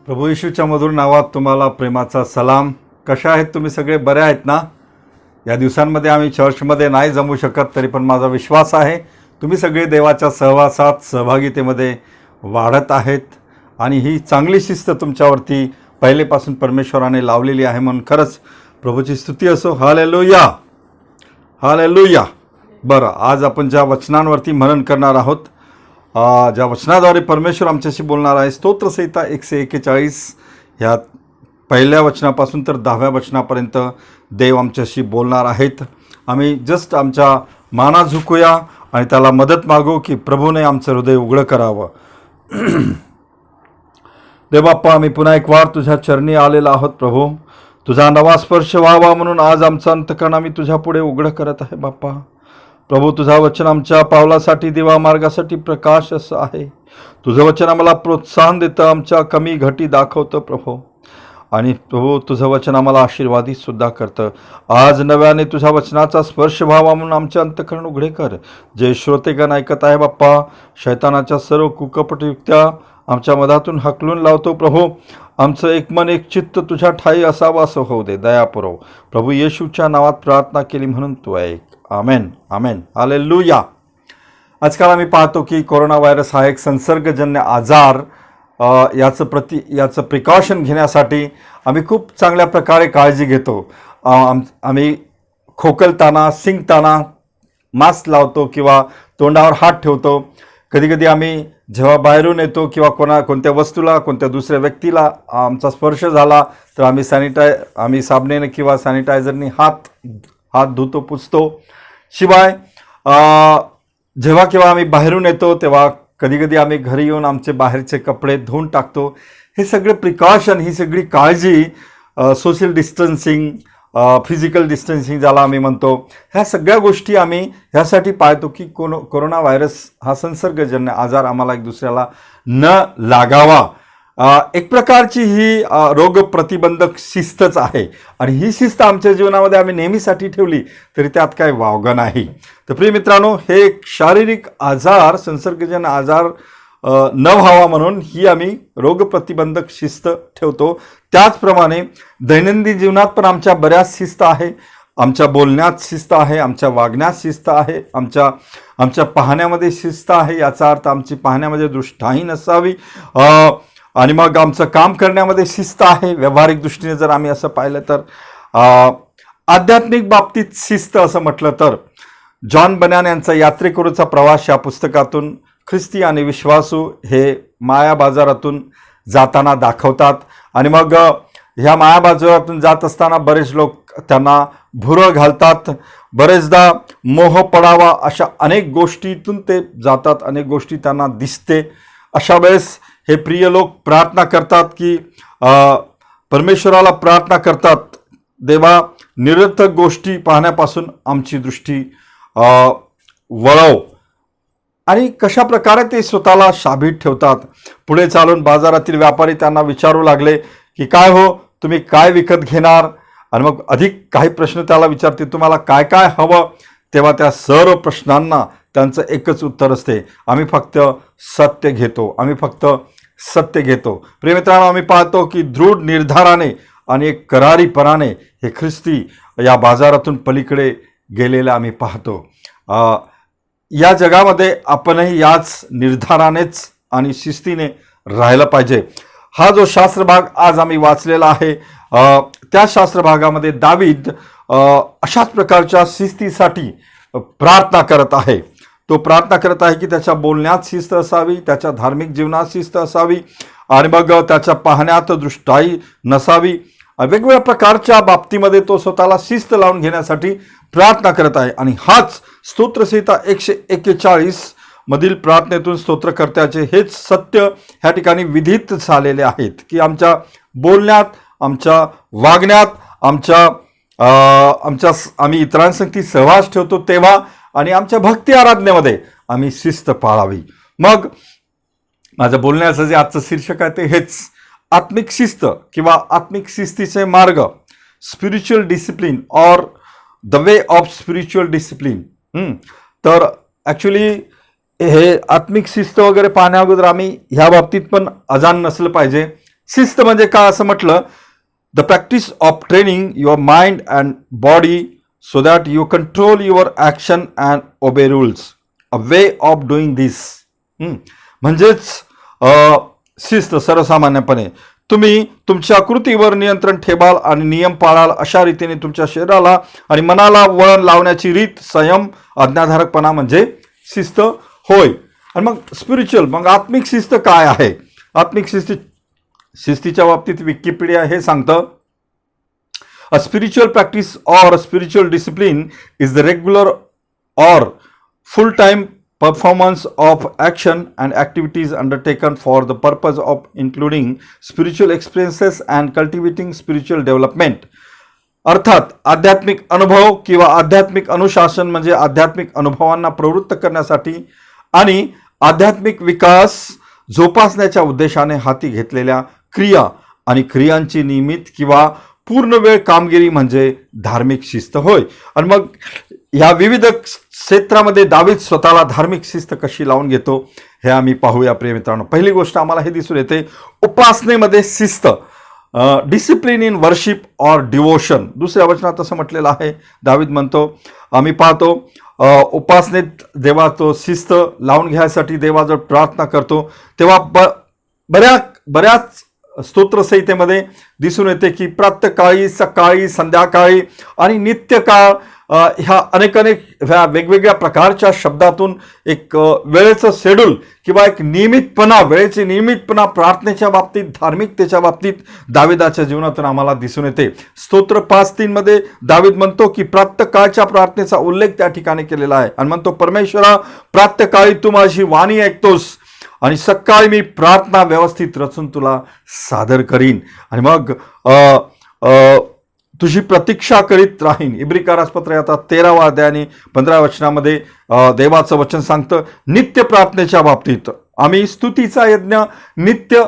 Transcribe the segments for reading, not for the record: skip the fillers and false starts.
प्रभू येशूच्या मधुर नावात तुम्हाला प्रेमाचा सलाम. कशा आहेत तुम्ही सगळे? बरे आहेत ना? या दिवसांमध्ये आम्ही चर्चमध्ये नाही जमू शकत, तरी पण माझा विश्वास आहे तुम्ही सगळे देवाच्या सहवासात सहभागितेमध्ये वाढत आहेत आणि ही चांगली शिस्त तुमच्यावरती पहिलेपासून परमेश्वराने लावलेली आहे, म्हणून खरंच प्रभूची स्तुती असो. Hallelujah, hallelujah. बरं, आज आपण ज्या वचनांवरती मनन करणार आहोत, ज्या वचनाद्वारे परमेश्वर आमच्याशी बोलणार आहे, स्तोत्रसंहिता 141 ह्या पहिल्या वचनापासून तर 10व्या वचनापर्यंत देव आमच्याशी बोलणार आहेत. आम्ही जस्ट आमच्या माना झुकूया आणि त्याला मदत मागू की प्रभूने आमचं हृदय उघडं करावं. देवबाप्पा, आम्ही पुन्हा एक वार तुझ्या चरणी आलेला आहोत. प्रभू, तुझा नवा स्पर्श व्हावा म्हणून आज आमचं अंतकरण आम्ही तुझ्या पुढे उघडं करत आहे. बाप्पा प्रभू, तुझा वचन आमच्या पावलासाठी, दिवा मार्गासाठी प्रकाश असं आहे. तुझं वचन आम्हाला प्रोत्साहन देतं, आमच्या कमी घटी दाखवतं प्रभू. आणि प्रभू, तुझं वचन आम्हाला आशीर्वादितसुद्धा करतं. आज नव्याने तुझ्या वचनाचा स्पर्श व्हावा म्हणून आमचे अंतकरण उघडे कर. जे श्रोतेगण ऐकत आहे बाप्पा, शैतानाच्या सर्व कुकपट युक्त्या आमच्या मधातून हकलून लावतो प्रभू. आमचं एक मन एक चित्त तुझ्या ठाई असावं असं होऊ दे. दया पुरव. प्रभू येशूच्या नावात प्रार्थना केली म्हणून तू ऐक. आमेन, आमेन, हालेलुया. आजकाल आम्ही पाहतो की कोरोना व्हायरस हा एक संसर्गजन्य आजार, याचं प्रिकॉशन घेण्यासाठी आम्ही खूप चांगल्या प्रकारे काळजी घेतो. आम्ही खोकलताना, शिंकताना मास्क लावतो किंवा तोंडावर हात ठेवतो. कधीकधी आम्ही जेव्हा बाहेरून येतो किंवा कोणत्या वस्तूला, कोणत्या दुसऱ्या व्यक्तीला आमचा स्पर्श झाला तर आम्ही साबणाने किंवा सॅनिटायझरनी हात धुतो, पुसतो. शिवाय जेव्हा केव्हा आम्ही बाहेरून येतो तेव्हा कधीकधी आम्ही घरी येऊन आमचे बाहेरचे कपडे धुवून टाकतो. हे सगळे प्रिकॉशन, ही सगळी काळजी, सोशल डिस्टन्सिंग, फिजिकल डिस्टन्सिंग ज्याला आम्ही म्हणतो, ह्या सगळ्या गोष्टी आम्ही ह्यासाठी पाळतो की कोरोना व्हायरस हा संसर्गजन्य आजार आम्हाला एक दुसऱ्याला न लागावा. एक प्रकारची ही रोगप्रतिबंधक शिस्तच आहे आणि ही शिस्त आमच्या जीवनामध्ये आम्ही नेहमीसाठी ठेवली तरी त्यात काय वावगं नाही. तर प्रिय मित्रांनो, हे एक शारीरिक आजार, संसर्गजन्य आजार न व्हावा म्हणून ही आम्ही रोगप्रतिबंधक शिस्त ठेवतो. त्याचप्रमाणे दैनंदिन जीवनात पण आमच्या बऱ्याच शिस्त आहे. आमच्या बोलण्यात शिस्त आहे, आमच्या वागण्यात शिस्त आहे, आमच्या पाहण्यामध्ये शिस्त आहे. याचा अर्थ आमची पाहण्यामध्ये दृष्टाही नसावी आणि मग आमचं काम करण्यामध्ये शिस्त आहे. व्यावहारिक दृष्टीने जर आम्ही असं पाहिलं तर आध्यात्मिक बाबतीत शिस्त असं म्हटलं तर जॉन बन्यान यांचा यात्रेकरूचा प्रवास या पुस्तकातून ख्रिस्ती आणि विश्वासू हे माया बाजारातून जाताना दाखवतात. आणि मग ह्या माया बाजारातून जात असताना बरेच लोक त्यांना भुरं घालतात. बरेचदा मोह पडावा अशा अनेक गोष्टीतून ते जातात, अनेक गोष्टी त्यांना दिसते. अशा वेळेस हे प्रिय लोक प्रार्थना करतात की परमेश्वराला प्रार्थना करतात, देवा निरर्थक गोष्टी पाहण्यापासून आमची दृष्टी वळव. आणि कशा प्रकारे ते स्वतःला शाबीत ठेवतात. पुढे चालून बाजारातील व्यापारी त्यांना विचारू लागले की काय हो, तुम्ही काय विकत घेणार? आणि मग अधिक काही प्रश्न त्याला विचारते, तुम्हाला काय काय हवं? तेव्हा त्या सर्व प्रश्नांना त्यांचं एकच उत्तर असते, आम्ही फक्त सत्य घेतो, आम्ही फक्त सत्य घेतो. प्रिय मित्रांनो, आम्ही पाहतो की दृढ निर्धाराने आणि एक करारीपणाने हे ख्रिस्ती या बाजारातून पलीकडे गेलेलं आम्ही पाहतो. या जगामध्ये आपणही याच निर्धारानेच आणि शिस्तीने राहायला पाहिजे. हा जो शास्त्रभाग आज आम्ही वाचलेला आहे, त्या शास्त्रभागामध्ये दावीद अशाच प्रकारच्या शिस्तीसाठी प्रार्थना करत आहे. तो प्रार्थना करत आहे की त्याच्या बोलण्यात शिस्त असावी, त्याच्या धार्मिक जीवनात शिस्त असावी आणि मग त्याच्या पाहण्यात दृष्टाई नसावी. वेगवेगळ्या प्रकारच्या बाबतीमध्ये तो स्वतःला शिस्त लावून घेण्यासाठी प्रार्थना करत आहे. आणि हाच स्तोत्रसंहिता 141 मधील प्रार्थनेतून स्तोत्रकर्त्याचे हेच सत्य ह्या ठिकाणी विधित झालेले आहेत की आमच्या बोलण्यात, आमच्या वागण्यात, आम्ही इतरांसंगती सहवास ठेवतो तेव्हा आणि आमच्या भक्ती आराधनेमध्ये आम्ही शिस्त पाळावी. मग माझं बोलण्याचं जे आजचं शीर्षक आहे ते हेच, आत्मिक शिस्त किंवा आत्मिक शिस्तीचे मार्ग, spiritual discipline or the way of spiritual discipline. तर ॲक्च्युली हे आत्मिक शिस्त वगैरे पाहण्या अगोदर आम्ही ह्या बाबतीत पण अजाण नसलं पाहिजे. शिस्त म्हणजे काय असं म्हटलं, the practice of training your mind and body so that you control your action and obey rules, a way of doing this. म्हणजेच शिस्त सर्वसामान्यपणे तुम्ही तुमच्या कृतीवर नियंत्रण ठेवाल आणि नियम पाळाल, अशा रीतीने तुमच्या शरीराला आणि मनाला वळण लावण्याची रीत, संयम, आज्ञाधारकपणा म्हणजे शिस्त होय. आणि मग स्पिरिच्युअल, मग आत्मिक शिस्त काय आहे? आत्मिक शिस्तीच्या बाबतीत विकिपीडिया हे सांगतं, a spiritual practice or spiritual discipline is the regular or full time performance of action and activities undertaken for the purpose of including spiritual experiences and cultivating spiritual development. अर्थात आध्यात्मिक अनुभव किंवा आध्यात्मिक अनुशासन म्हणजे आध्यात्मिक अनुभवांना प्रवृत्त करण्यासाठी आणि आध्यात्मिक विकास जोपासण्याच्या उद्देशाने हाती घेतलेल्या क्रिया आणि क्रियांची नियमित किंवा पूर्ण वेळ कामगिरी म्हणजे धार्मिक शिस्त होय. आणि मग या विविध क्षेत्रामध्ये दावीद स्वतःला धार्मिक शिस्त कशी लावून घेतो हे आम्ही पाहूया प्रिय मित्रांनो. पहिली गोष्ट आम्हाला हे दिसून येते, उपासनेमध्ये शिस्त, discipline in worship or devotion. दुसऱ्या वचनात असं म्हटलेलं आहे, दावीद म्हणतो, आम्ही पाहतो उपासनेत देवा तो शिस्त लावून घ्यायसाठी देवाजवळ प्रार्थना करतो, तेव्हा बऱ्याच स्तोत्रसंहितेमध्ये दिसून येते की प्रातःकाळी, सकाळी, संध्याकाळी आणि नित्यकाळ, ह्या अनेक ह्या वेगवेगळ्या प्रकारच्या शब्दातून एक वेळेचं शेड्यूल किंवा एक नियमितपणा, वेळेची नियमितपणा प्रार्थनेच्या बाबतीत, धार्मिकतेच्या बाबतीत दाविदाच्या जीवनातून आम्हाला दिसून येते. स्तोत्र 5:3 मध्ये दावीद म्हणतो की प्रातःकाळच्या प्रार्थनेचा उल्लेख त्या ठिकाणी केलेला आहे आणि म्हणतो, परमेश्वरा प्रातःकाळी तू माझी वाणी ऐकतोस आणि सकाळी मी प्रार्थना व्यवस्थित रचून तुला सादर करीन आणि मग तुझी प्रतीक्षा करीत राहीन. इब्रिकारासपत्र आता 13वा अध्याय आणि 15व्या वचनामध्ये देवाचं वचन सांगतं, नित्य प्रार्थनेच्या बाबतीत आम्ही स्तुतीचा यज्ञ नित्य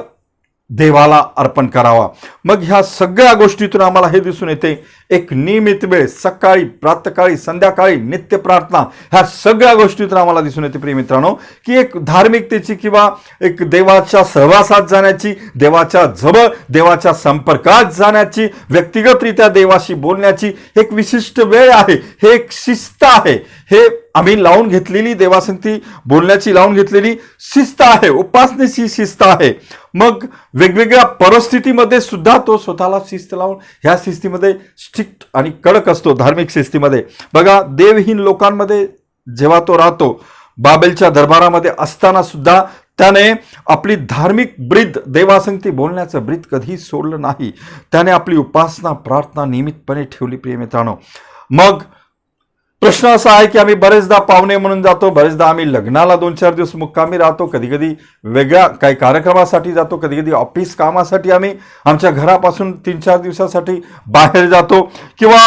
देवाला अर्पण करावा. मग ह्या सगळ्या गोष्टीतून आम्हाला हे दिसून येते, एक नियमित वेळ, सकाळी, प्रातःकाळी, संध्याकाळी, नित्य प्रार्थना, ह्या सगळ्या गोष्टीतून आम्हाला दिसून येते प्रिय मित्रांनो की एक धार्मिकतेची किंवा एक देवाच्या सहवासात जाण्याची, देवाच्या जवळ, देवाच्या संपर्कात जाण्याची, व्यक्तिगतरित्या देवाशी बोलण्याची एक विशिष्ट वेळ आहे. हे एक शिस्त आहे. हे आम्ही लावून घेतलेली देवासंगती बोलण्याची लावून घेतलेली शिस्त आहे, उपासनेची शिस्त आहे. मग वेगवेगळ्या परिस्थितीमध्ये सुद्धा तो स्वतःला शिस्त लावून ह्या शिस्तीमध्ये स्ट्रिक्ट आणि कडक असतो. धार्मिक शिस्तीमध्ये बघा, देवहीन लोकांमध्ये जेव्हा तो राहतो, बाबेलच्या दरबारामध्ये असताना सुद्धा त्याने आपली धार्मिक ब्रीद, देवासंगती बोलण्याचं ब्रीद कधी सोडलं नाही. त्याने आपली उपासना, प्रार्थना नियमितपणे ठेवली प्रिय मित्रांनो. मग प्रश्न असा आहे की आम्ही बरेचदा पाहुणे म्हणून जातो, बरेचदा आम्ही लग्नाला 2-4 दिवस मुक्कामी राहतो, कधी कधी वेगळ्या काही कार्यक्रमासाठी जातो, कधी कधी ऑफिस कामासाठी आम्ही आमच्या घरापासून 3-4 दिवसासाठी बाहेर जातो किंवा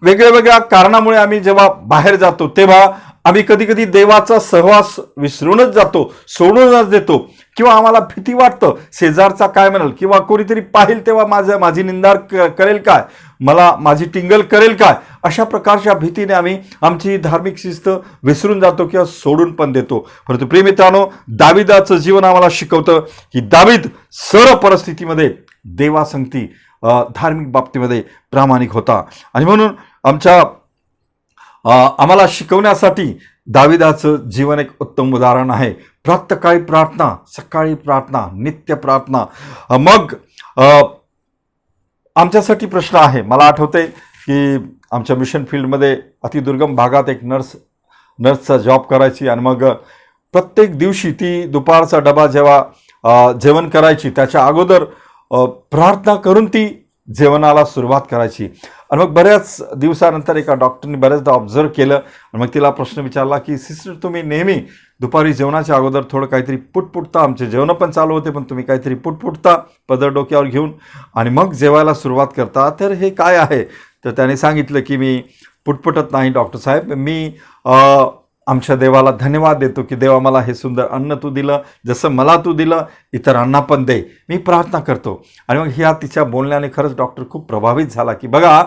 वेगळ्या कारणामुळे आम्ही जेव्हा बाहेर जातो तेव्हा आम्ही कधी कधी देवाचा सहवास विसरूनच जातो, सोडूनच देतो किंवा आम्हाला भीती वाटतं शेजारचा काय म्हणाल किंवा कोणीतरी पाहिल तेव्हा माझी निंदा करेल काय, मला माझी टिंगल करेल काय, अशा प्रकारच्या भीतीने आम्ही आमची धार्मिक शिस्त विसरून जातो किंवा सोडून पण देतो. परंतु प्रिय मित्रांनो, दाविदाचं जीवन आम्हाला शिकवतं की दावीद सर्व परिस्थितीमध्ये देवासंगती, धार्मिक बाबतीमध्ये प्रामाणिक होता. आणि म्हणून आम्हाला शिकवण्यासाठी दाविदाचं जीवन एक उत्तम उदाहरण आहे. प्रातःकाळी प्रार्थना, सकाळी प्रार्थना, नित्य प्रार्थना. मग आमच्यासाठी प्रश्न आहे, मला आठवते की आमच्या मिशन फील्डमध्ये अतिदुर्गम भागात एक नर्सचा जॉब करायची आणि मग प्रत्येक दिवशी ती दुपारचा डबा जेव्हा जेवण करायची त्याच्या अगोदर प्रार्थना करून ती जेवणाला सुरुवात करायची. आणि मग बऱ्याच दिवसानंतर एका डॉक्टरने बऱ्याचदा ऑब्झर्व केलं आणि मग तिला प्रश्न विचारला की सिस्टर, तुम्ही नेहमी दुपारी जेवणाच्या अगोदर थोडं काहीतरी पुटपुटता, आमचे जेवण पण चालू होते पण तुम्ही काहीतरी पुटपुटता पदर डोक्यावर घेऊन आणि मग जेवायला सुरुवात करता, तर हे काय आहे? तर त्याने सांगितलं की मी पुटपुटत नाही डॉक्टर साहेब, मी आमच्या देवाला धन्यवाद देतो की देवा मला हे सुंदर अन्न तू दिलं, जसं मला तू दिलं इतरांना पण दे, मी प्रार्थना करतो. आणि मग ह्या तिच्या बोलण्याने खरंच डॉक्टर खूप प्रभावित झाला की बघा,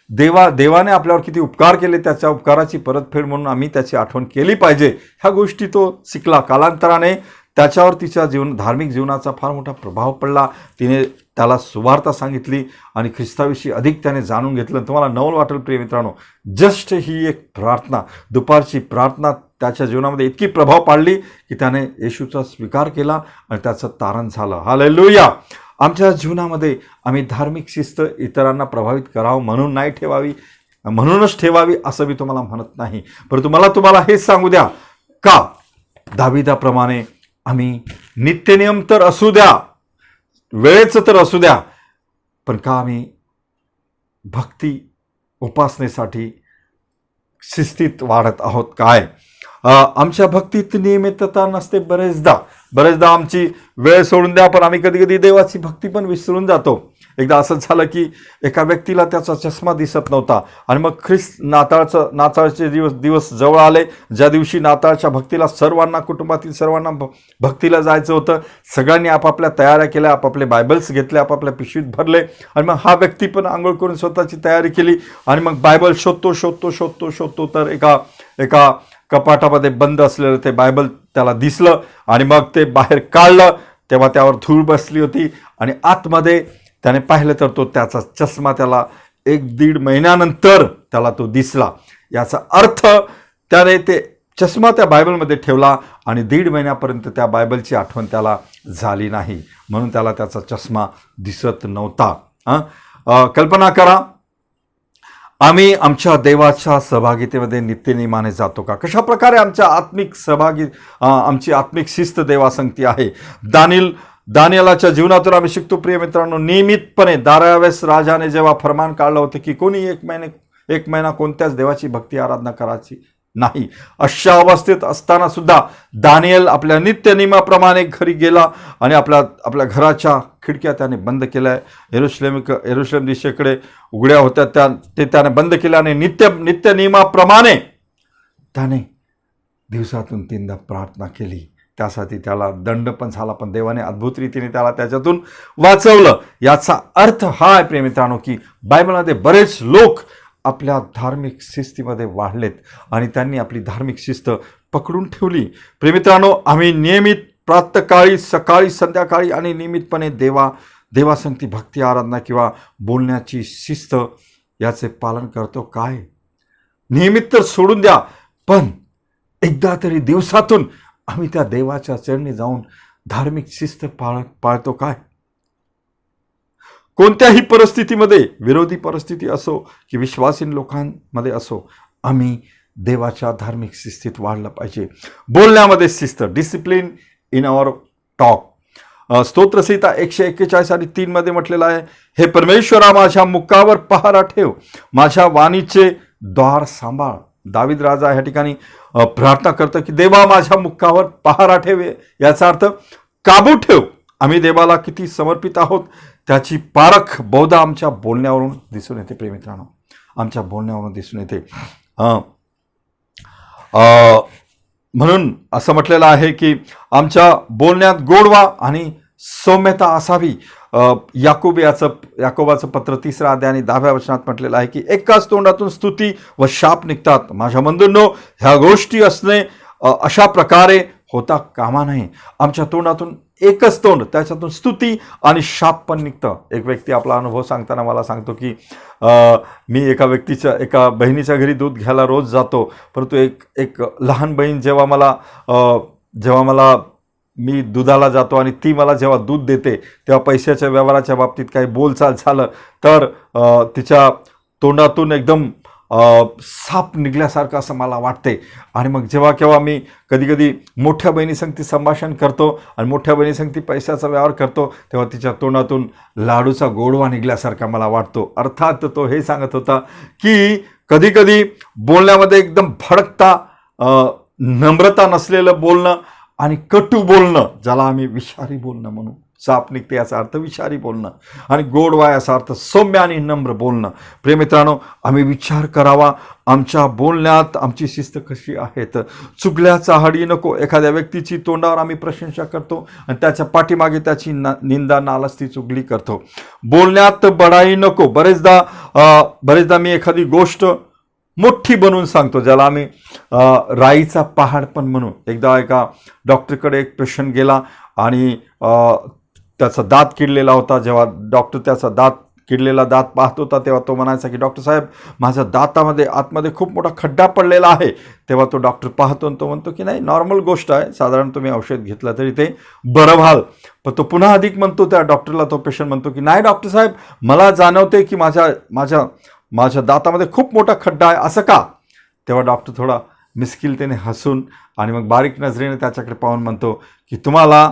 देवाने आपल्यावर किती उपकार केले, त्याच्या उपकाराची परतफेड म्हणून आम्ही त्याची आठवण केली पाहिजे. ह्या गोष्टी तो शिकला. कालांतराने त्याच्यावर तिच्या धार्मिक जीवनाचा फार मोठा प्रभाव पडला. तिने त्याला सुवार्ता सांगितली आणि ख्रिस्ताविषयी अधिक त्याने जाणून घेतलं. तुम्हाला नवल वाटेल प्रिय मित्रांनो, जस्ट ही एक प्रार्थना, दुपारची प्रार्थना त्याच्या जीवनामध्ये इतकी प्रभाव पाडली की त्याने येशूचा स्वीकार केला आणि त्याचं तारण झालं. हालेलुया. आमच्या जीवनामध्ये आम्ही धार्मिक शिस्त इतरांना प्रभावित करावं म्हणून नाही ठेवावी, म्हणूनच ठेवावी असं मी तुम्हाला म्हणत नाही. परंतु मला तुम्हाला हेच सांगू द्या का दाविदाप्रमाणे आम्ही नित्यनियम तर असू द्या, वेळेचं तर असू द्या, पण का आम्ही भक्ती उपासनेसाठी शिस्तीत वाढत आहोत काय? आमच्या भक्तीत नियमितता नसते. बरेचदा आमची वेळ सोडून द्या, पण आम्ही कधी कधी देवाची भक्ती पण विसरून जातो. एकदा असं झालं की एका व्यक्तीला त्याचा चष्मा दिसत नव्हता आणि मग नाताळचे दिवस जवळ आले. ज्या दिवशी नाताळच्या भक्तीला कुटुंबातील सर्वांना भक्तीला जायचं होतं. सगळ्यांनी आपापल्या तयाऱ्या केल्या, आपापले बायबल्स घेतले, आपापल्या पिशवीत भरले आणि मग हा व्यक्ती पण आंघोळ करून स्वतःची तयारी केली आणि मग बायबल शोधतो तर एका कपाटामध्ये बंद असलेलं ते बायबल त्याला दिसलं आणि मग ते बाहेर काढलं तेव्हा त्यावर धूळ बसली होती आणि आतमध्ये त्याने पाहिलं तर त्याचा चष्मा त्याला 1-1.5 महिन्यानंतर त्याला तो दिसला. याचा अर्थ त्याने ते चष्मा त्या बायबलमध्ये ठेवला आणि 1.5 महिन्यापर्यंत त्या बायबलची आठवण त्याला झाली नाही, म्हणून त्याला त्याचा चष्मा दिसत नव्हता. कल्पना करा, आम्ही आमच्या देवाच्या सहभागितेमध्ये नित्यनियमाने जातो का? कशा प्रकारे आमची आत्मिक शिस्त देवासंगती आहे? दानियेलाच्या जीवनातून आम्ही शिकतो प्रिय मित्रांनो, नियमितपणे दाराव्यास राजाने जेव्हा फरमान काढलं होतं की कोणी एक महिना कोणत्याच देवाची भक्ती आराधना करायची नाही, अशा अवस्थेत असताना सुद्धा दानियेल आपल्या नित्यनियमाप्रमाणे घरी गेला आणि आपल्या घराच्या खिडक्या त्याने बंद केल्या. यरुशलेम दिशेकडे उघड्या होत्या, त्याने बंद केल्या आणि नित्यनियमाप्रमाणे त्याने दिवसातून 3दा प्रार्थना केली. त्यासाठी त्याला दंड पण झाला, पण देवाने अद्भुत रीतीने त्याला त्याच्यातून वाचवलं. याचा अर्थ हा आहे प्रिय मित्रांनो की बायबलमध्ये बरेच लोक आपल्या धार्मिक शिस्तीमध्ये वाढलेत आणि त्यांनी आपली धार्मिक शिस्त पकडून ठेवली. प्रिय मित्रांनो, आम्ही नियमित प्रातःकाळी, सकाळी, संध्याकाळी आणि नियमितपणे देवासंगती भक्ती आराधना किंवा बोलण्याची शिस्त याचे पालन करतो काय? नियमित तर सोडून द्या, पण एकदा तरी दिवसातून आम्ही त्या देवाच्या चरणी जाऊन धार्मिक शिस्त पाळतो काय? कोणत्याही परिस्थितीमध्ये, विरोधी परिस्थिती असो की विश्वासीन लोकांमध्ये असो, आम्ही देवाच्या धार्मिक शिस्तीत वाढलं पाहिजे. बोलण्यामध्ये शिस्त, डिसिप्लिन इन आवर टॉक. स्तोत्रसंहिता 141 आणि 3 मध्ये म्हटलेलं आहे, हे परमेश्वरा माझ्या मुखावर पहारा ठेव, माझ्या वाणीचे द्वार सांभाळ. दावीद राजा या ठिकाणी प्रार्थना करतो की देवा माझ्या मुखावर पहारा ठेव. याचा अर्थ काबू ठेव. आम्ही देवाला किती समर्पित आहोत त्याची पारख बहुधा आमच्या बोलण्यावरून दिसून येते. प्रिय मित्रांनो, आमच्या बोलण्यावरून दिसून येते. म्हणून असं म्हटलेलं आहे की आमच्या बोलण्यात गोडवा आणि सौम्यता असावी. याकोबाचं पत्र 3 अध्याय आणि 10व्या वचनात म्हटलेलं आहे की एकाच तोंडातून स्तुती व शाप निघतात. माझ्या बंधूंनो, ह्या गोष्टी असणे अशा प्रकारे होता कामा नये. आमच्या तोंडातून एकच तोंड, त्याच्यातून स्तुती आणि शाप पण निघतं. एक व्यक्ती आपला अनुभव सांगताना मला सांगतो की मी एका बहिणीच्या घरी दूध घ्यायला रोज जातो, परंतु एक लहान बहीण जेव्हा मला मी दुधाला जातो आणि ती मला जेव्हा दूध देते तेव्हा पैशाच्या व्यवहाराच्या बाबतीत काही बोलचाल झालं तर तिच्या तोंडातून एकदम साप निघल्यासारखं असं मला वाटते. आणि मग जेव्हा केव्हा मी कधी मोठ्या बहिणीसंगती संभाषण करतो आणि मोठ्या बहिणीसंगती पैशाचा व्यवहार करतो तेव्हा तिच्या तोंडातून लाडूचा गोडवा निघल्यासारखा मला वाटतो. अर्थात तो हे सांगत होता की कधी बोलण्यामध्ये एकदम भडकता, नम्रता नसलेलं बोलणं आणि कटू बोलणं, ज्याला आम्ही विषारी बोलणं म्हणू, साप निघते याचा अर्थ विषारी बोलणं, आणि गोडवा याचा अर्थ सौम्य आणि नम्र बोलणं. प्रिय मित्रांनो, आम्ही विचार करावा आमच्या बोलण्यात आमची शिस्त कशी आहे. तर चुगल्याचा हडी नको. एखाद्या व्यक्तीची तोंडावर आम्ही प्रशंसा करतो आणि त्याच्या पाठीमागे त्याची निंदा, नालस्ती, चुगली करतो. बोलण्यात बडाई नको. बरेचदा मी एखादी गोष्ट मोठी बनवून सांगतो, ज्याला आम्ही राईचा पहाड पण म्हणू. एकदा एका डॉक्टरकडे एक पेशंट गेला आणि त्याचा दात किडलेला होता. जेव्हा डॉक्टर त्याचा किडलेला दात पाहत होता तेव्हा तो म्हणायचा की डॉक्टर साहेब, माझ्या दातामध्ये आतमध्ये खूप मोठा खड्डा पडलेला आहे. तेव्हा तो डॉक्टर पाहतो आणि तो म्हणतो की नाही, नॉर्मल गोष्ट आहे, साधारण तुम्ही औषध घेतलं तरी ते बरं व्हाल. पण तो पुन्हा अधिक म्हणतो त्या डॉक्टरला. तो पेशंट म्हणतो की नाही डॉक्टर साहेब, मला जाणवते की माझ्या दातामध्ये खूप मोठा खड्डा आहे, असं का? तेव्हा डॉक्टर थोडा मिस्किलतेने हसून आणि मग बारीक नजरेने त्याच्याकडे पाहून म्हणतो की तुम्हाला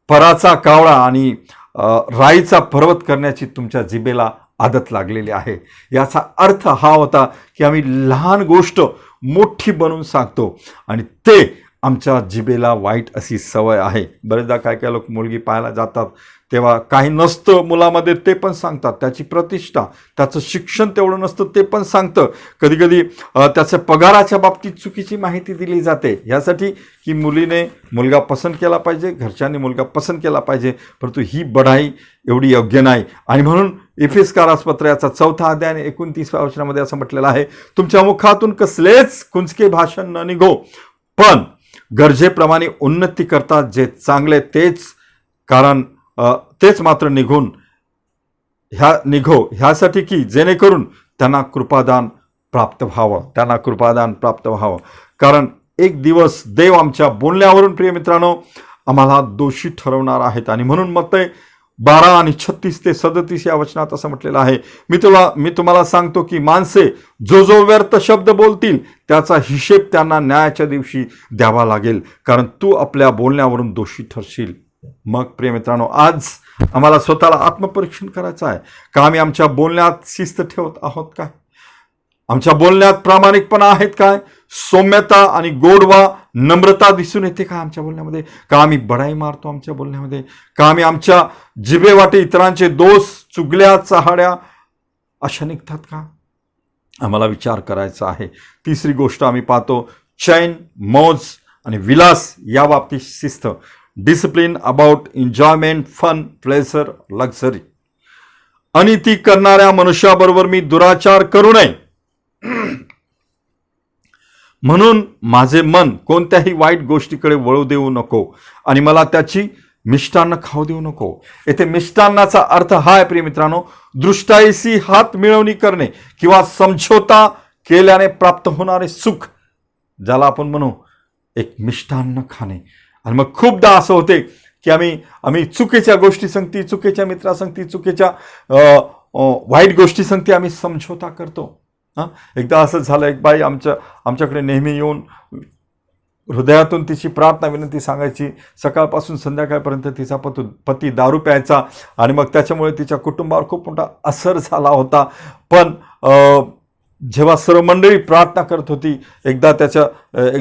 पराचा कावळा आणि राईचा पर्वत करण्याची तुमच्या जिभेला आदत लागलेली आहे. याचा अर्थ हा होता की आम्ही लहान गोष्ट मोठी बनवून सांगतो आणि ते आमच्या जिभेला वाईट अशी सवय आहे. बरेचदा काय काय लोक मुलगी पाहायला जातात तेव्हा काही नसतं मुलामध्ये ते पण सांगतात, त्याची प्रतिष्ठा, त्याचं शिक्षण तेवढं नसतं ते पण सांगतं. कधी कधी त्याच्या पगाराच्या बाबतीत चुकीची माहिती दिली जाते, यासाठी की मुलीने मुलगा पसंत केला पाहिजे, घरच्यांनी मुलगा पसंत केला पाहिजे. परंतु ही बढाई एवढी योग्य नाही. आणि म्हणून इफिसकारास पत्र याचा 4 अध्याय आणि 29व्या वचनामध्ये असं म्हटलेलं आहे, तुमच्या मुखातून कसलेच कुंचके भाषण न निघो, पण गरजेप्रमाणे उन्नती करता जे चांगले तेच मात्र निघो ह्यासाठी की जेणेकरून त्यांना कृपादान प्राप्त व्हावं. कारण एक दिवस देव आमच्या बोलण्यावरून, प्रिय मित्रांनो, आम्हाला दोषी ठरवणार आहेत. आणि म्हणून मत्ते 12 आणि 36 ते 37 या वचनात असं म्हटलेलं आहे, मी तुम्हाला सांगतो की माणसे जो व्यर्थ शब्द बोलतील त्याचा हिशेब त्यांना न्यायाच्या दिवशी द्यावा लागेल, कारण तू आपल्या बोलण्यावरून दोषी ठरशील. मग प्रिय मित्रांनो, आज आम्हाला स्वतःला आत्मपरीक्षण करायचं आहे का आम्ही आमच्या बोलण्यात शिस्त ठेवत आहोत काय? आमच्या बोलण्यात प्रामाणिकपणा आहेत काय? सौम्यता आणि गोडवा, नम्रता दिसून येते का आमच्या बोलण्यामध्ये? का आम्ही बढाई मारतो आमच्या बोलण्यामध्ये? का आम्ही आमच्या जिभेवाटे इतरांचे दोष, चुगल्या, चहाड्या अशा निघतात का? आम्हाला विचार करायचा आहे. तिसरी गोष्ट आम्ही पाहतो, चैन, मौज आणि विलास या बाबतीत शिस्त. Discipline about enjoyment, fun, pleasure, luxury. अनिती करणाऱ्या मनुष्याबरोबर मी दुराचार करू नये म्हणून माझे मन कोणत्याही वाईट गोष्टीकडे वळू देऊ नको आणि मला त्याची मिष्टान्न खाऊ देऊ नको. येथे मिष्टान्नाचा अर्थ हा आहे, प्रिय मित्रांनो, दृष्टाईशी हात मिळवणी करणे किंवा समझोता केल्याने प्राप्त होणारे सुख, ज्याला आपण म्हणू एक मिष्टान्न खाणे. आणि मग खूपदा असं होते की आम्ही चुकीच्या गोष्टी संगती, चुकीच्या मित्रासंगती, चुकीच्या वाईट गोष्टी संगती आम्ही समझोता करतो. एकदा असं झालं, एक बाई आमच्याकडे नेहमी येऊन हृदयातून तिची प्रार्थना विनंती सांगायची. सकाळपासून संध्याकाळपर्यंत तिचा पती दारू प्यायचा आणि मग त्याच्यामुळे तिच्या कुटुंबावर खूप मोठा असर झाला होता. पण जेव्हा सर्व मंडळी प्रार्थना करत होती, एक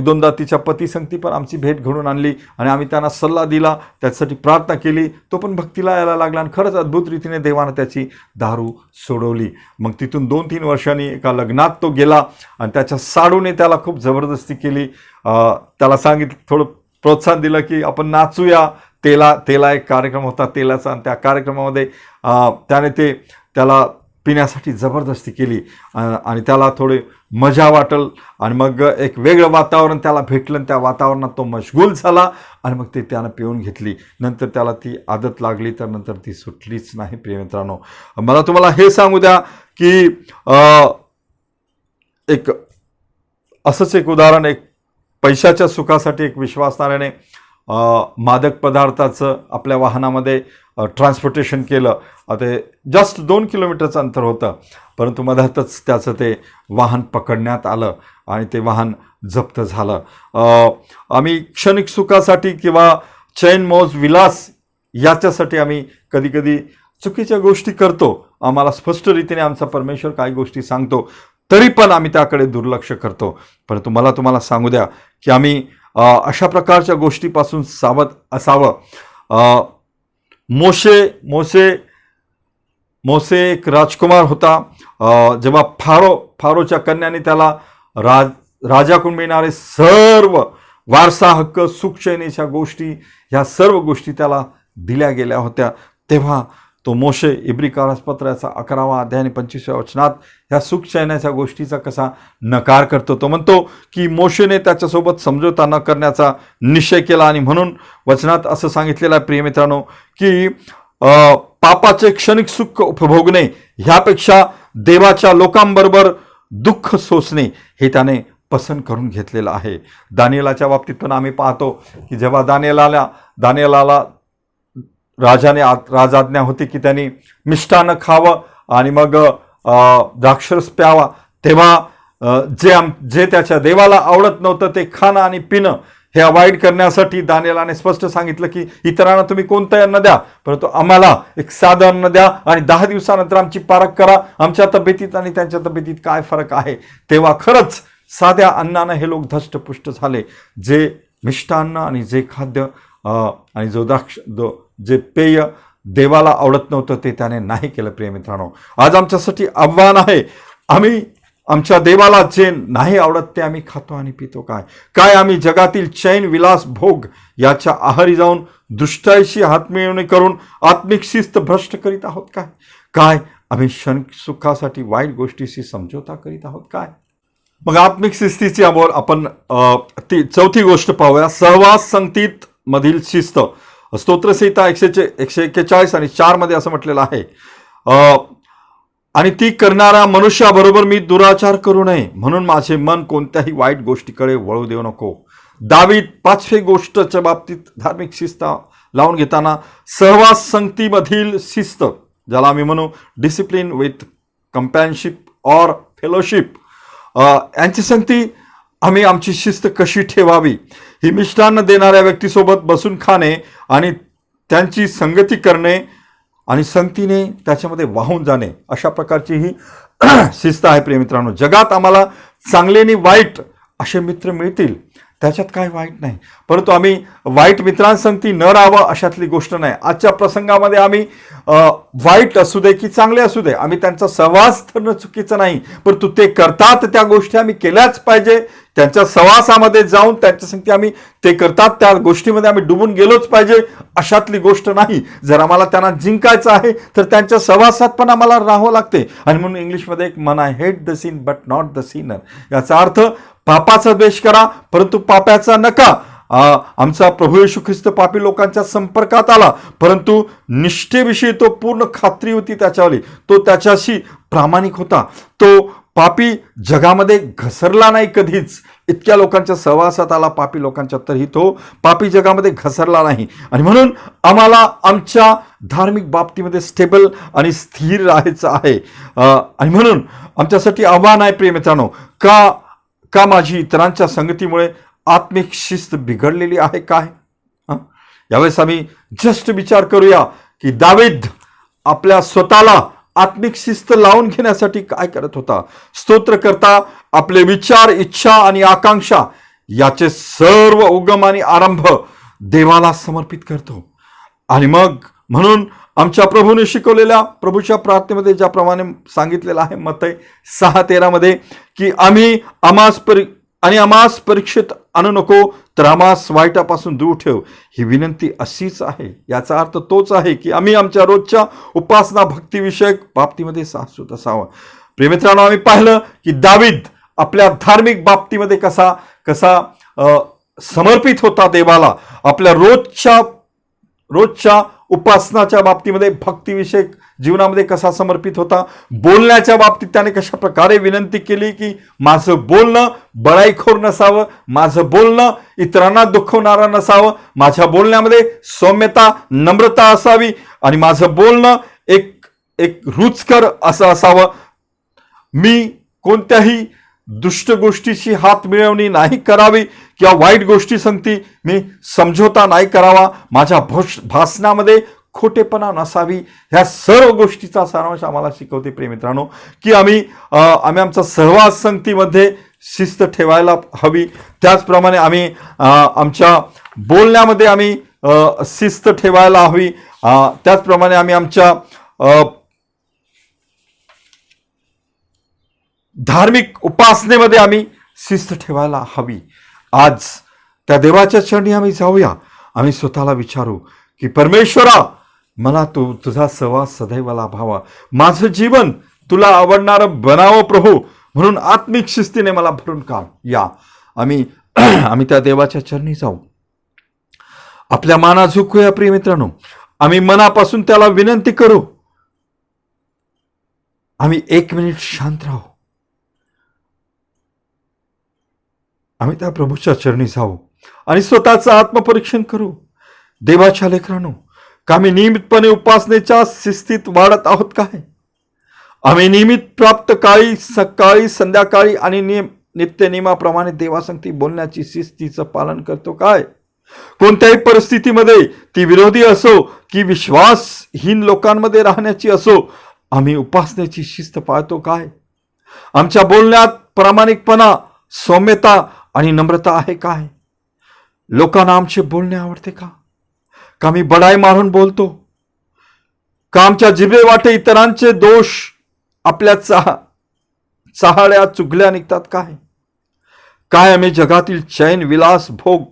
दोनदा तिच्या पतीसंगती पण आमची भेट घडून आणली आणि आम्ही त्यांना सल्ला दिला, त्यासाठी प्रार्थना केली. तो पण भक्तीला यायला लागला आणि खरंच अद्भुत रीतीने देवानं त्याची दारू सोडवली. मग तिथून 2-3 वर्षांनी एका लग्नात तो गेला आणि त्याच्या साडूने त्याला खूप जबरदस्ती केली. त्याला थोडं प्रोत्साहन दिलं की आपण नाचूया. तेला एक कार्यक्रम होता तेलाचा, आणि त्या कार्यक्रमामध्ये त्याला पिण्यासाठी जबरदस्ती केली आणि त्याला थोडी मजा वाटल आणि मग एक वेगळं वातावरण त्याला भेटलं आणि त्या वातावरणात तो मशगूल झाला आणि मग त्यानं पिऊन घेतली. नंतर त्याला ती आदत लागली, तर नंतर ती सुटलीच नाही. प्रिय मित्रांनो, मला तुम्हाला हे सांगू द्या की असंच एक उदाहरण, एक पैशाच्या सुखासाठी एक विश्वासणाऱ्याने मादक पदार्थाचं आपल्या वाहनामध्ये ट्रान्सपोर्टेशन केलं. आता जस्ट 2 किलोमीटरचं अंतर होतं, परंतु मधातच त्याचं ते वाहन पकडण्यात आलं आणि ते वाहन जप्त झालं. आम्ही क्षणिक सुखासाठी किंवा चैन, मौज, विलास याच्यासाठी आम्ही कधी चुकीच्या गोष्टी करतो. आम्हाला स्पष्ट रीतीने आमचा परमेश्वर काही गोष्टी सांगतो, तरी पण आम्ही त्याकडे दुर्लक्ष करतो. परंतु मला तुम्हाला सांगू द्या की आम्ही अशा प्रकारच्या गोष्टीपासून सावध असावं. मोसे एक राजकुमार होता. जेव्हा फारोच्या कन्याने त्याला राजाकडून मिळणारे सर्व वारसा हक्क, सुखचैनीच्या गोष्टी, ह्या सर्व गोष्टी त्याला दिल्या गेल्या होत्या, तेव्हा तो मोशे इब्री कागदपत्राचा 11वा अध्याय आणि 25व्या वचनात ह्या सुख चैनाच्या गोष्टीचा कसा नकार करतो. तो म्हणतो की मोशेने त्याच्यासोबत समझोता न करण्याचा निश्चय केला आणि म्हणून वचनात असं सांगितलेलं आहे प्रिय मित्रांनो की पापाचे क्षणिक सुख उपभोगणे ह्यापेक्षा देवाच्या लोकांबरोबर दुःख सोसणे हे त्याने पसंत करून घेतलेलं आहे. दानिएलाच्या बाबतीत पण आम्ही पाहतो की जेव्हा दानिएलाला राजाने राजाज्ञा होती की त्यांनी मिष्टान्न खावं आणि मग द्राक्षरस प्यावा, तेव्हा जे त्याच्या देवाला आवडत नव्हतं ते खाणं आणि पिणं हे अवॉइड करण्यासाठी दानिएलाने स्पष्ट सांगितलं की इतरांना तुम्ही कोणतंही अन्न द्या, परंतु आम्हाला एक साधं अन्न द्या आणि 10 दिवसानंतर आमची पारख करा, आमच्या तब्येतीत आणि त्यांच्या तब्येतीत काय फरक आहे. तेव्हा खरंच साध्या अन्नानं हे लोक धष्टपुष्ट झाले. जे मिष्टान्न आणि जे खाद्य आणि जे पेय देवाला आवडत नव्हतं ते त्याने नाही केलं. प्रिय मित्रांनो, आज आमच्यासाठी आव्हान आहे, आम्ही आमच्या देवाला जे नाही आवडत ते आम्ही खातो आणि पितो काय आम्ही जगातील चैन विलास भोग याच्या आहारी जाऊन दुष्टाईशी हातमिळवणी करून आत्मिक शिस्त भ्रष्ट करीत आहोत काय आम्ही क्षणिक सुखासाठी वाईट गोष्टीशी समझोता करीत आहोत काय. मग आत्मिक शिस्तीची आपण ती चौथी गोष्ट पाहूया, सहवास संगतीत मधील शिस्त. स्तोत्रसंहिता 141 आणि 4 मध्ये असं म्हटलेलं आहे, आणि ती करणाऱ्या मनुष्याबरोबर मी दुराचार करू नये, म्हणून माझे मन कोणत्याही वाईट गोष्टीकडे वळू देऊ नको. दावीद 5वी गोष्टच्या बाबतीत धार्मिक शिस्त लावून घेताना सहवास संगतीमधील शिस्त, ज्याला आम्ही म्हणू डिसिप्लिन विथ कंपॅनशिप ऑर फेलोशिप, यांची संगती आम्ही आमची शिस्त कशी ठेवावी. ही मिष्टान्न देणाऱ्या व्यक्तीसोबत बसून खाणे आणि त्यांची संगती करणे आणि संगतीने त्याच्यामध्ये वाहून जाणे, अशा प्रकारची ही शिस्त आहे. प्रिय मित्रांनो, जगात आम्हाला चांगले आणि वाईट असे मित्र मिळतील, त्याच्यात काही वाईट नाही, परंतु आम्ही वाईट मित्रांसंगती न राहावं अशातली गोष्ट नाही. आजच्या प्रसंगामध्ये आम्ही वाईट असू दे की चांगले असू दे, आम्ही त्यांचा सहवास करणं चुकीचं नाही, परंतु ते करतात त्या गोष्टी आम्ही केल्याच पाहिजे. त्यांच्या सहवासामध्ये जाऊन त्यांच्या संगती आम्ही ते करतात त्या गोष्टीमध्ये आम्ही डुबून गेलोच पाहिजे, अशातली गोष्ट नाही. जर आम्हाला त्यांना जिंकायचं आहे तर त्यांच्या सहवासात पण आम्हाला राहावं लागते. आणि म्हणून इंग्लिशमध्ये एक म्हण आहे, hate the sin but not the sinner. याचा अर्थ पापाचा द्वेष करा परंतु पापाचा नका. आमचा प्रभू येशू ख्रिस्त पापी लोकांच्या संपर्कात आला, परंतु निष्ठेविषयी तो पूर्ण खात्री होती त्याच्यावरली, तो त्याच्याशी प्रामाणिक होता. तो पापी जगामध्ये घसरला नाही कधीच. इतक्या लोकांच्या सहवासात आला पापी लोकांच्या, तरी तो पापी जगामध्ये घसरला नाही. आणि म्हणून आम्हाला आमच्या धार्मिक बाबतीमध्ये स्टेबल आणि स्थिर राहायचं आहे. आणि म्हणून आमच्यासाठी आव्हान आहे प्रिय मित्रांनो, का माझी इतरांच्या संगतीमुळे आत्मिक शिस्त बिघडलेली आहे काय. यावेळेस आम्ही जस्ट विचार करूया की दावीद आपल्या स्वतःला आत्मिक शिस्त लावून घेण्यासाठी काय करत होता. स्तोत्रकर्ता आपले विचार, इच्छा आणि आकांक्षा याचे सर्व उगम आणि आरंभ देवाला समर्पित करतो. आणि मग म्हणून आमच्या प्रभूने शिकवलेल्या प्रभूच्या प्रार्थनेमध्ये ज्याप्रमाणे सांगितलेलं आहे मत्तई 6:13 मध्ये की आम्हास परीक्षेत आणू नको, तर आम्हास वाईटापासून दूर ठेव, ही विनंती अशीच आहे. याचा अर्थ तोच आहे की आम्ही आमच्या रोजच्या उपासना भक्तिविषयक बाबतीमध्ये सासूत असावं. प्रिय मित्रांनो, आम्ही पाहिलं की दावीद आपल्या धार्मिक बाबतीमध्ये कसा समर्पित होता देवाला. आपल्या रोजच्या उपासनाच्या बाबतीमध्ये भक्तिविषयक जीवनामध्ये कसा समर्पित होता. बोलण्याच्या बाबतीत त्याने कशा प्रकारे विनंती केली की माझं बोलणं बळाईखोर नसावं, माझं बोलणं इतरांना दुखवणारं नसावं, माझ्या बोलण्यामध्ये सौम्यता, नम्रता असावी आणि माझं बोलणं एक रुचकर असं असावं. मी कोणत्याही दुष्ट गोष्टीची हात मिळवणी नाही करावी किंवा वाईट गोष्टी संगती मी समझोता नाही करावा. माझ्या भाषणामध्ये खोटेपणा नसावी. ह्या सर्व गोष्टीचा सारांश आम्हाला शिकवते प्रिय मित्रांनो की आम्ही आमचा सहवास संगतीमध्ये शिस्त ठेवायला हवी. त्याचप्रमाणे आम्ही आमच्या बोलण्यामध्ये आम्ही शिस्त ठेवायला हवी. त्याचप्रमाणे आम्ही आमच्या धार्मिक उपासनेमध्ये आम्ही शिस्त ठेवायला हवी. आज त्या देवाच्या चरणी आम्ही जाऊया. आम्ही स्वतःला विचारू की परमेश्वरा, मला तुझा सहवास सदैव लाभावा, माझं जीवन तुला आवडणारं बनावं प्रभू, म्हणून आत्मिक शिस्तीने मला भरून काढ. या आम्ही आम्ही त्या देवाच्या चरणी जाऊ, आपल्या माना झुकूया. प्रिय मित्रांनो, आम्ही मनापासून त्याला विनंती करू. आम्ही 1 मिनिट शांत राहू. आम्ही त्या प्रभूच्या चरणी जाऊ आणि स्वतःचं आत्मपरीक्षण करू. देवाच्या लेकरांनो, का आम्ही नियमितपणे उपासनेच्या शिस्तीत वाढत आहोत काय? आम्ही नियमित प्राप्त काळी, सकाळी, संध्याकाळी आणि नित्यनियमाप्रमाणे देवासंगती बोलण्याची शिस्तीचं पालन करतो काय? कोणत्याही परिस्थितीमध्ये, ती विरोधी असो की विश्वासहीन लोकांमध्ये राहण्याची असो, आम्ही उपासनेची शिस्त पाळतो काय? आमच्या बोलण्यात प्रामाणिकपणा, सौम्यता आणि नम्रता आहे काय? लोकांना आमचे बोलणे आवडते का? का आम्ही बडाई मारून बोलतो? का आमच्या जिभे वाटे इतरांचे दोष, आपल्या चहाळ्या चुगल्या निघतात काय? काय आम्ही जगातील चैन, विलास, भोग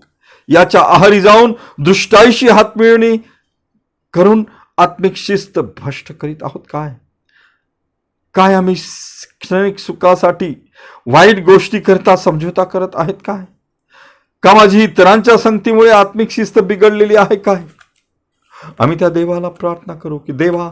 याच्या आहारी जाऊन दुष्टाईशी हातमिळवणी करून आत्मिक शिस्त भ्रष्ट करीत आहोत काय? काय आम्ही क्षणिक सुखासाठी वाईट गोष्टी करता समझोता करत आहेत काय? का माझी इतरांच्या संगतीमुळे आत्मिक शिस्त बिघडलेली आहे काय? आम्ही त्या देवाला प्रार्थना करू की देवा,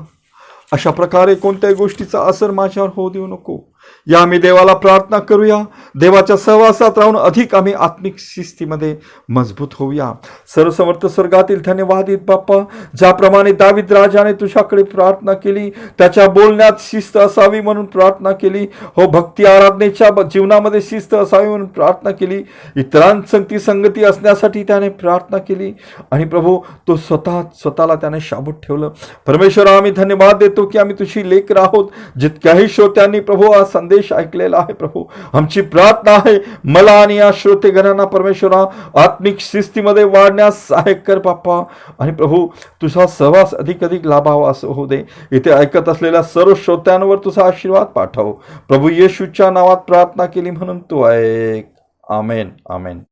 अशा प्रकारे कोणत्याही गोष्टीचा असर माझ्यावर होऊ देऊ नको. या आम्ही देवाला प्रार्थना करूया. देवाच्या सहवासात राहून अधिक आम्ही आत्मिक शिस्तीमध्ये मजबूत होऊया. सर्वसमर्थ स्वर्गातील धन्यवादित बाप्पा, ज्याप्रमाणे दावीद राजाने तुझ्याकडे प्रार्थना केली, त्याच्या बोलण्यात शिस्त असावी म्हणून प्रार्थना केली. हो, भक्ती आराधनेच्या जीवनामध्ये शिस्त असावी म्हणून प्रार्थना केली. इतरांसंगती संगती असण्यासाठी त्याने प्रार्थना केली आणि प्रभू, तो स्वतःला त्याने शाबूत ठेवलं. परमेश्वरा, आम्ही धन्यवाद देतो की आम्ही तुझी लेकर आहोत. जितक्याही श्रोत्यांनी प्रभू हा संदेश ऐकलेला आहे प्रभू, आमची प्रार्थना आहे, मला आणि या श्रोतेगणांना परमेश्वरा आत्मिक शिस्तीमध्ये वाढण्यास सहाय्य कर बाप्पा. आणि प्रभू, तुझा सहवास अधिक लाभावा असं होऊ दे. इथे ऐकत असलेल्या सर्व श्रोत्यांवर तुझा आशीर्वाद पाठव. प्रभू येशूच्या नावात प्रार्थना केली म्हणून तू ऐक. आमेन, आमेन.